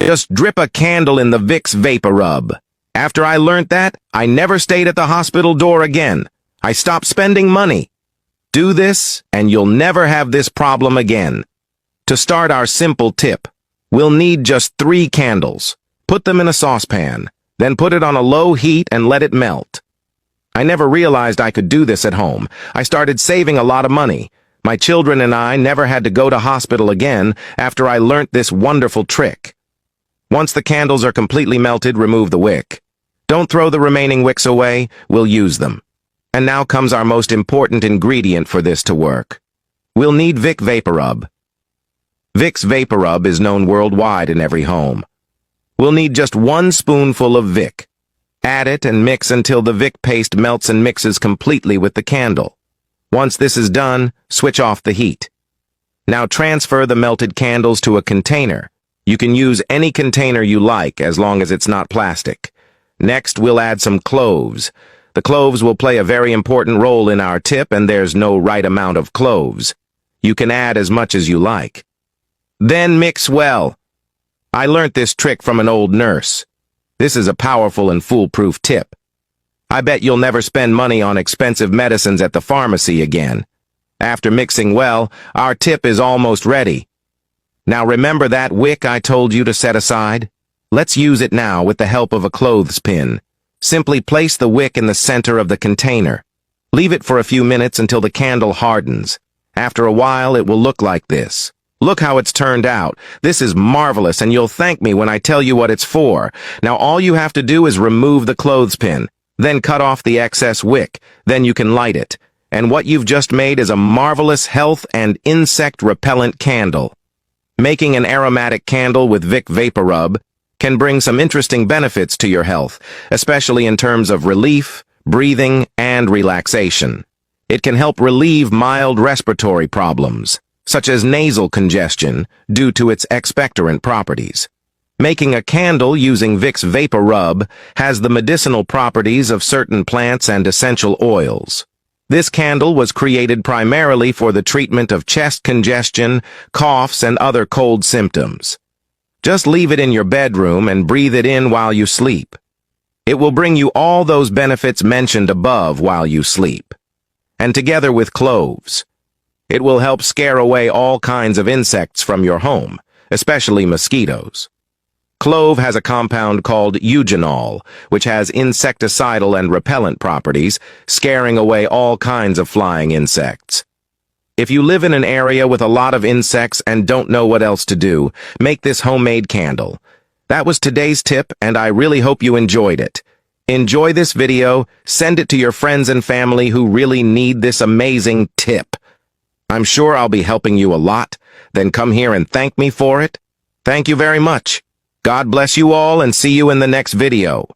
Just drip a candle in the Vicks Vapor Rub. After I learned that, I never stayed at the hospital door again. I stopped spending money. Do this, and you'll never have this problem again. To start our simple tip, we'll need just 3 candles. Put them in a saucepan, then put it on a low heat and let it melt. I never realized I could do this at home. I started saving a lot of money. My children and I never had to go to hospital again after I learnt this wonderful trick. Once the candles are completely melted, remove the wick. Don't throw the remaining wicks away, we'll use them. And now comes our most important ingredient for this to work. We'll need Vicks Vapor Rub. Vicks Vapor Rub is known worldwide in every home. We'll need just 1 spoonful of Vic. Add it and mix until the Vic paste melts and mixes completely with the candle. Once this is done, switch off the heat. Now transfer the melted candles to a container. You can use any container you like as long as it's not plastic. Next, we'll add some cloves. The cloves will play a very important role in our tip, and there's no right amount of cloves. You can add as much as you like. Then mix well. I learnt this trick from an old nurse. This is a powerful and foolproof tip. I bet you'll never spend money on expensive medicines at the pharmacy again. After mixing well, our tip is almost ready. Now remember that wick I told you to set aside? Let's use it now with the help of a clothespin. Simply place the wick in the center of the container. Leave it for a few minutes until the candle hardens. After a while, it will look like this. Look how it's turned out. This is marvelous, and you'll thank me when I tell you what it's for. Now all you have to do is remove the clothespin, then cut off the excess wick. Then you can light it. And what you've just made is a marvelous health and insect repellent candle. Making an aromatic candle with Vicks Vapor Rub can bring some interesting benefits to your health, especially in terms of relief, breathing, and relaxation. It can help relieve mild respiratory problems, such as nasal congestion, due to its expectorant properties. Making a candle using Vicks Vapor Rub has the medicinal properties of certain plants and essential oils. This candle was created primarily for the treatment of chest congestion, coughs, and other cold symptoms. Just leave it in your bedroom and breathe it in while you sleep. It will bring you all those benefits mentioned above while you sleep. And together with cloves, it will help scare away all kinds of insects from your home, especially mosquitoes. Clove has a compound called eugenol, which has insecticidal and repellent properties, scaring away all kinds of flying insects. If you live in an area with a lot of insects and don't know what else to do, make this homemade candle. That was today's tip, and I really hope you enjoyed it. Enjoy this video, send it to your friends and family who really need this amazing tip. I'm sure I'll be helping you a lot. Then come here and thank me for it. Thank you very much. God bless you all and see you in the next video.